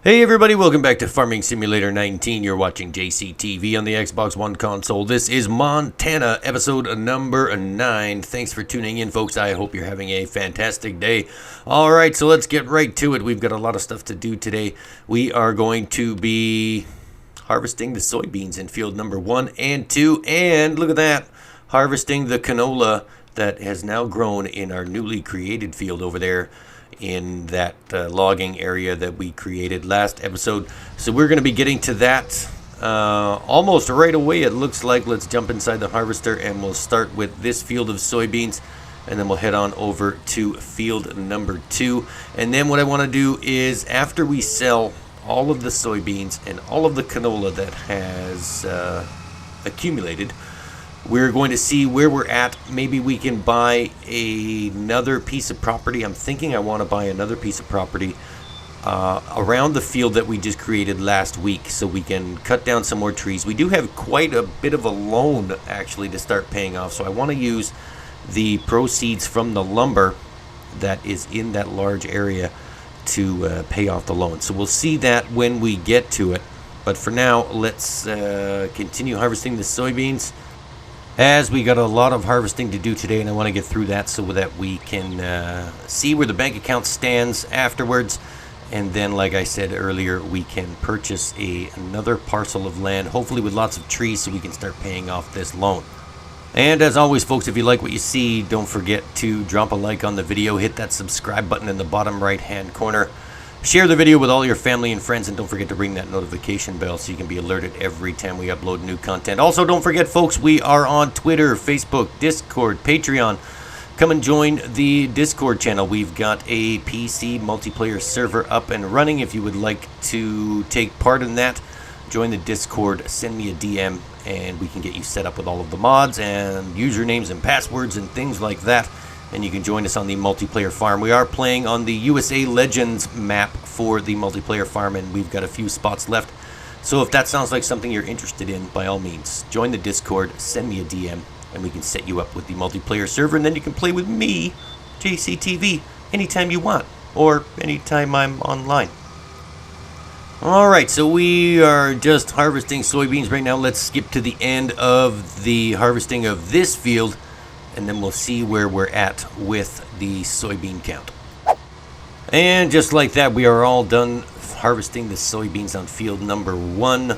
Hey everybody, welcome back to Farming Simulator 19. You're watching JCTV on the Xbox One console. This is Montana, episode number 9. Thanks for tuning in, folks. I hope you're having a fantastic day. Alright, so let's get right to it. We've got a lot of stuff to do today. We are going to be harvesting the soybeans in field number 1 and 2. And look at that, harvesting the canola that has now grown in our newly created field over there in that logging area that we created last episode. So we're going to be getting to that almost right away, it looks like. Let's jump inside the harvester and we'll start with this field of soybeans, and then we'll head on over to field number 2. And then what I want to do is, after we sell all of the soybeans and all of the canola that has accumulated, we're going to see where we're at. Maybe we can buy another piece of property. I'm thinking I want to buy another piece of property around the field that we just created last week, so we can cut down some more trees. We do have quite a bit of a loan actually to start paying off, so I want to use the proceeds from the lumber that is in that large area to pay off the loan. So we'll see that when we get to it. But for now, let's continue harvesting the soybeans, as we got a lot of harvesting to do today, and I want to get through that so that we can see where the bank account stands afterwards. And then, like I said earlier, we can purchase another parcel of land, hopefully with lots of trees, so we can start paying off this loan. And as always, folks, if you like what you see, don't forget to drop a like on the video, hit that subscribe button in the bottom right hand corner. Share the video with all your family and friends, and don't forget to ring that notification bell so you can be alerted every time we upload new content. Also, don't forget, folks, we are on Twitter, Facebook, Discord, Patreon. Come and join the Discord channel. We've got a PC multiplayer server up and running. If you would like to take part in that, join the Discord, send me a DM, and we can get you set up with all of the mods and usernames and passwords and things like that. And you can join us on the multiplayer farm. We are playing on the USA Legends map for the multiplayer farm, and we've got a few spots left. So if that sounds like something you're interested in, by all means, join the Discord, send me a DM, and we can set you up with the multiplayer server, and then you can play with me, JCTV, anytime you want, or anytime I'm online. Alright, so we are just harvesting soybeans right now. Let's skip to the end of the harvesting of this field, and then we'll see where we're at with the soybean count. And just like that, we are all done harvesting the soybeans on field number 1.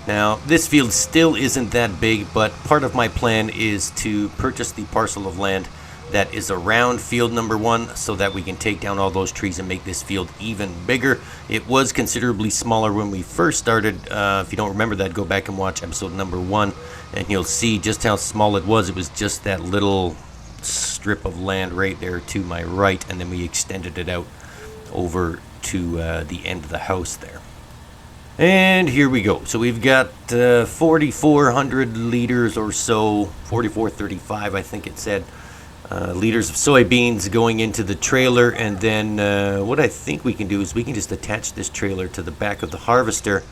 Now, this field still isn't that big, but part of my plan is to purchase the parcel of land that is around field number 1 so that we can take down all those trees and make this field even bigger. It was considerably smaller when we first started. If you don't remember that, go back and watch episode number 1 and you'll see just how small it was. It was just that little strip of land right there to my right, and then we extended it out over to the end of the house there. And here we go. So we've got 4,400 liters or so, 4,435 I think it said, liters of soybeans going into the trailer. And then what I think we can do is we can just attach this trailer to the back of the harvester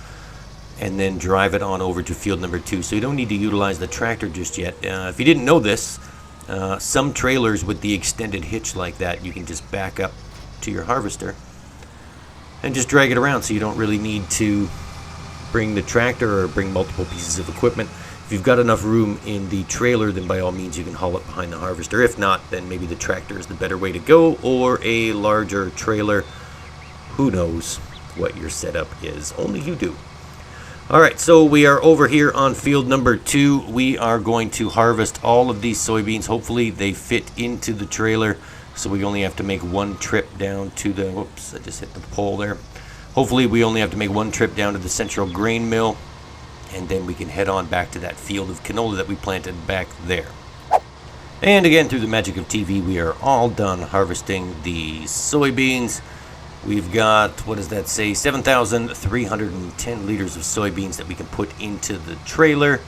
and then drive it on over to field number 2. So you don't need to utilize the tractor just yet. If you didn't know this, some trailers with the extended hitch like that, you can just back up to your harvester and just drag it around, so you don't really need to bring the tractor or bring multiple pieces of equipment. If you've got enough room in the trailer, then by all means you can haul it behind the harvester. If not, then maybe the tractor is the better way to go, or a larger trailer. Who knows what your setup is? Only you do. Alright, so we are over here on field number 2. We are going to harvest all of these soybeans. Hopefully they fit into the trailer, so we only have to make one trip down to the... Whoops, I just hit the pole there. Hopefully we only have to make one trip down to the central grain mill, and then we can head on back to that field of canola that we planted back there. And again, through the magic of TV, we are all done harvesting the soybeans. We've got, what does that say, 7,310 liters of soybeans that we can put into the trailer,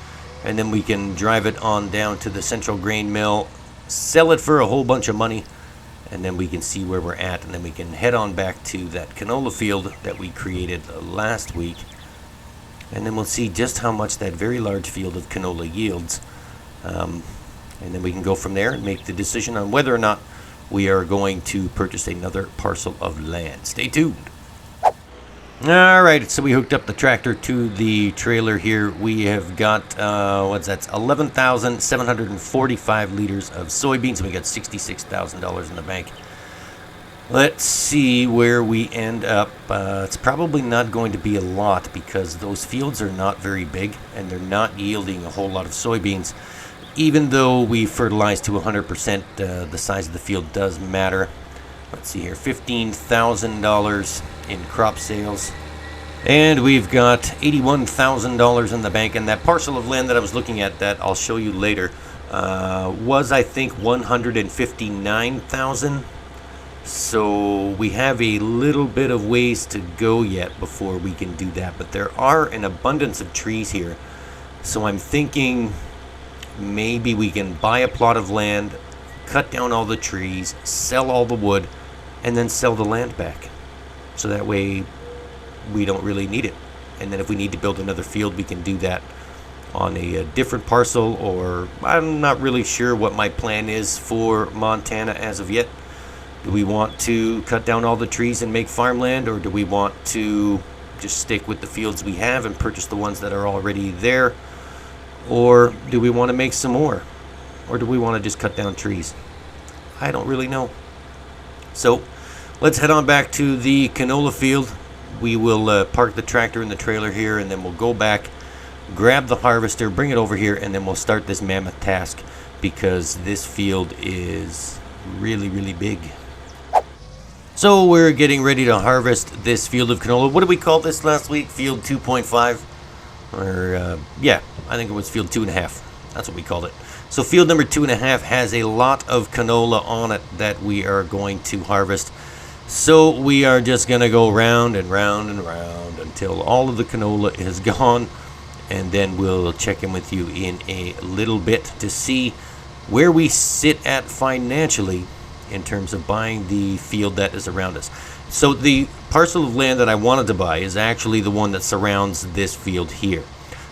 and then we can drive it on down to the central grain mill, sell it for a whole bunch of money, and then we can see where we're at, and then we can head on back to that canola field that we created last week, and then we'll see just how much that very large field of canola yields, and then we can go from there and make the decision on whether or not we are going to purchase another parcel of land. Stay tuned. All right, so we hooked up the tractor to the trailer here. We have got, what's that, 11,745 liters of soybeans, and we got $66,000 in the bank. Let's see where we end up. It's probably not going to be a lot because those fields are not very big, and they're not yielding a whole lot of soybeans. Even though we fertilize to 100%, the size of the field does matter. Let's see here, $15,000 in crop sales. And we've got $81,000 in the bank. And that parcel of land that I was looking at, that I'll show you later, was, I think, $159,000. So we have a little bit of ways to go yet before we can do that. But there are an abundance of trees here. So I'm thinking maybe we can buy a plot of land, cut down all the trees, sell all the wood, and then sell the land back. So that way we don't really need it. And then if we need to build another field, we can do that on a different parcel, or I'm not really sure what my plan is for Montana as of yet. Do we want to cut down all the trees and make farmland, or do we want to just stick with the fields we have and purchase the ones that are already there? Or do we want to make some more? Or do we want to just cut down trees? I don't really know. So let's head on back to the canola field. We will park the tractor in the trailer here, and then we'll go back, grab the harvester, bring it over here, and then we'll start this mammoth task because this field is really, really big. So we're getting ready to harvest this field of canola. What did we call this last week? Field 2.5? Or, yeah, I think it was field 2.5. That's what we called it. So field number 2.5 has a lot of canola on it that we are going to harvest. So we are just going to go round and round and round until all of the canola is gone. And then we'll check in with you in a little bit to see where we sit at financially in terms of buying the field that is around us. So the parcel of land that I wanted to buy is actually the one that surrounds this field here.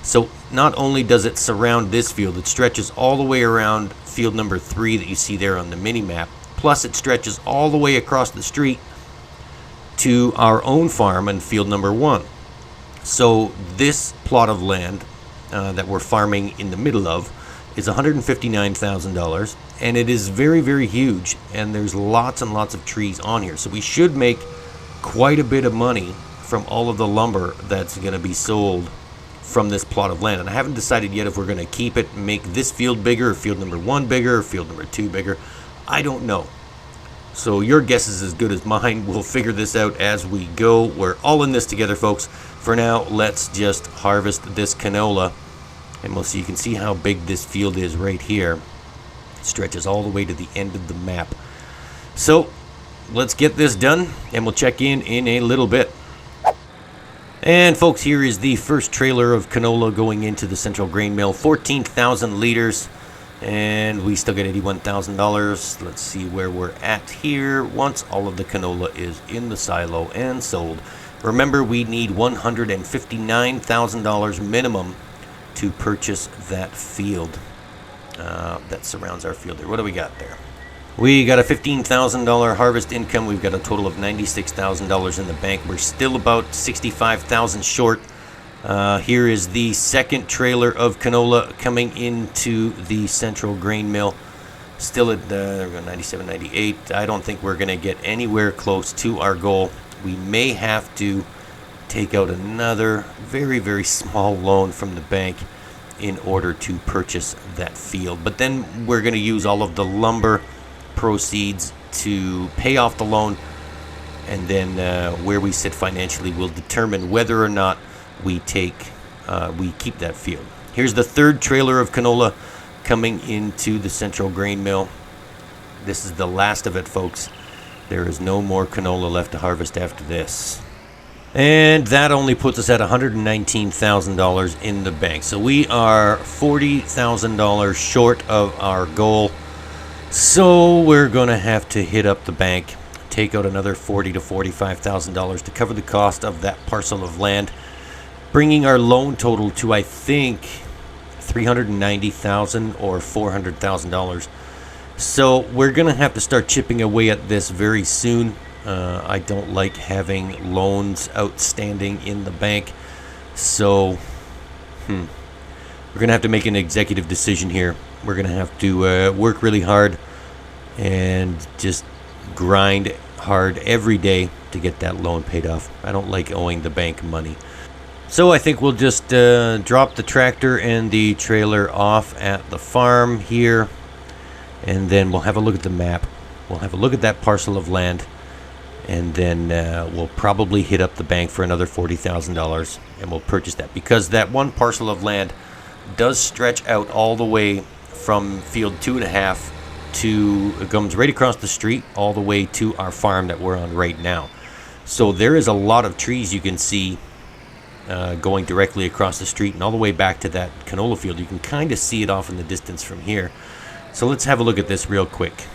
So not only does it surround this field, it stretches all the way around field number 3 that you see there on the mini map. Plus it stretches all the way across the street to our own farm in field number 1. So this plot of land that we're farming in the middle of is $159,000, and it is very, very huge, and there's lots and lots of trees on here. So we should make quite a bit of money from all of the lumber that's going to be sold from this plot of land. And I haven't decided yet if we're going to keep it, make this field bigger, or field number 1 bigger, or field number 2 bigger. I don't know. So your guess is as good as mine. We'll figure this out as we go. We're all in this together, folks. For now, let's just harvest this canola. And we'll see, you can see how big this field is right here. It stretches all the way to the end of the map. So let's get this done, and we'll check in a little bit. And folks, here is the first trailer of canola going into the central grain mill. 14,000 liters, and we still get $81,000. Let's see where we're at here once all of the canola is in the silo and sold. Remember, we need $159,000 minimum to purchase that field that surrounds our field there. What do we got there? We got a $15,000 harvest income. We've got a total of $96,000 in the bank. We're still about $65,000 short. Here is the second trailer of canola coming into the central grain mill. Still at there we go, 97, 98. I don't think we're going to get anywhere close to our goal. We may have to take out another very, very small loan from the bank in order to purchase that field. But then we're going to use all of the lumber proceeds to pay off the loan, and then where we sit financially will determine whether or not we keep that field. Here's the third trailer of canola coming into the central grain mill. This is the last of it, folks. There is no more canola left to harvest after this. And that only puts us at $119,000 in the bank. So we are $40,000 short of our goal. So we're going to have to hit up the bank, take out another $40,000 to $45,000 to cover the cost of that parcel of land, bringing our loan total to, I think, $390,000 or $400,000. So we're going to have to start chipping away at this very soon. I don't like having loans outstanding in the bank. So, we're going to have to make an executive decision here. We're going to have to work really hard and just grind hard every day to get that loan paid off. I don't like owing the bank money. So I think we'll just drop the tractor and the trailer off at the farm here, and then we'll have a look at the map. We'll have a look at that parcel of land, and then we'll probably hit up the bank for another $40,000, and we'll purchase that, because that one parcel of land does stretch out all the way from field 2.5 to, it comes right across the street all the way to our farm that we're on right now. So there is a lot of trees you can see going directly across the street and all the way back to that canola field. You can kind of see it off in the distance from here. So let's have a look at this real quick.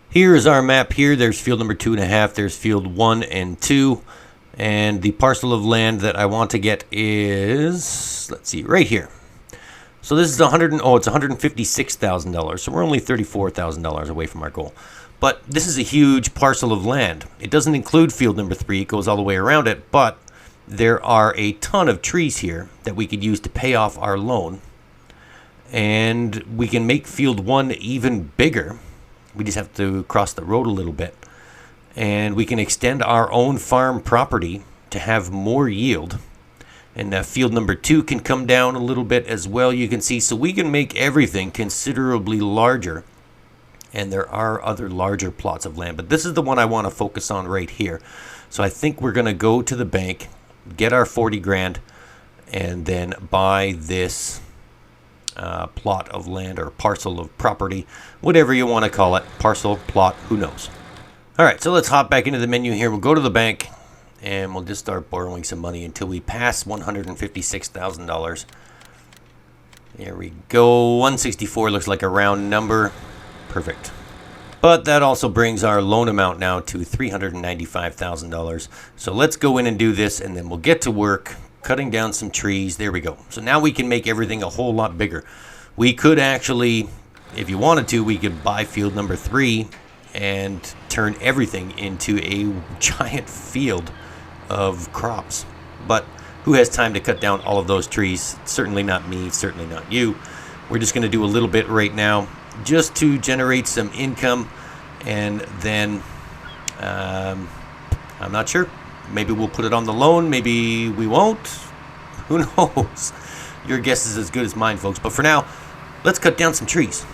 Here is our map here. There's field number 2.5. There's field 1 and 2. And the parcel of land that I want to get is, let's see, right here. So this is it's $156,000. So we're only $34,000 away from our goal. But this is a huge parcel of land. It doesn't include field number 3. It goes all the way around it. But there are a ton of trees here that we could use to pay off our loan. And we can make field 1 even bigger. We just have to cross the road a little bit. And we can extend our own farm property to have more yield. And field number 2 can come down a little bit as well, you can see. So we can make everything considerably larger. And there are other larger plots of land. But this is the one I want to focus on right here. So I think we're going to go to the bank, get our 40 grand, and then buy this plot of land or parcel of property, whatever you want to call it. Parcel, plot, who knows. All right, so let's hop back into the menu here. We'll go to the bank, and we'll just start borrowing some money until we pass $156,000. There we go. 164 looks like a round number. Perfect. But that also brings our loan amount now to $395,000. So let's go in and do this, and then we'll get to work cutting down some trees. There we go. So now we can make everything a whole lot bigger. We could actually, if you wanted to, we could buy field number 3 and turn everything into a giant field of crops. But who has time to cut down all of those trees? Certainly not me, certainly not you. We're just going to do a little bit right now just to generate some income, and then I'm not sure. Maybe we'll put it on the loan, maybe we won't. Who knows? Your guess is as good as mine, folks. But for now, let's cut down some trees.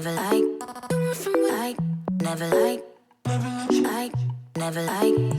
never like, never like, never like.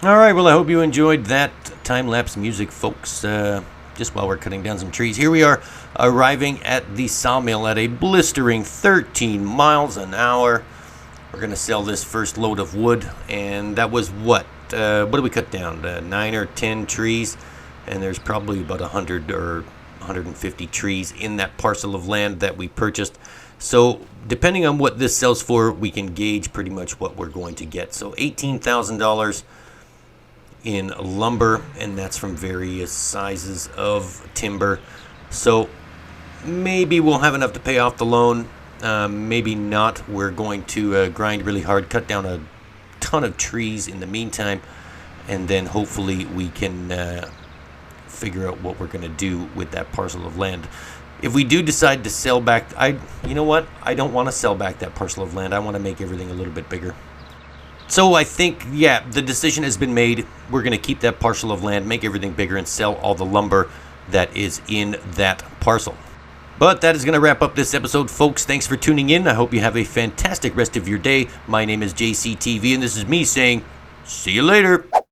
Alright, well I hope you enjoyed that time-lapse music, folks. Just while we're cutting down some trees. Here we are arriving at the sawmill at a blistering 13 miles an hour. We're going to sell this first load of wood, and that was what did we cut down? 9 or 10 trees, and there's probably about 100 or 150 trees in that parcel of land that we purchased. So depending on what this sells for, we can gauge pretty much what we're going to get. So $18,000 in lumber, and that's from various sizes of timber. So maybe we'll have enough to pay off the loan, maybe not. We're going to grind really hard, cut down a ton of trees in the meantime, and then hopefully we can figure out what we're going to do with that parcel of land. If we do decide to sell back, you know what, I don't want to sell back that parcel of land. I want to make everything a little bit bigger. So I think, yeah, the decision has been made. We're going to keep that parcel of land, make everything bigger, and sell all the lumber that is in that parcel. But that is going to wrap up this episode, folks. Thanks for tuning in. I hope you have a fantastic rest of your day. My name is JCTV, and this is me saying, see you later.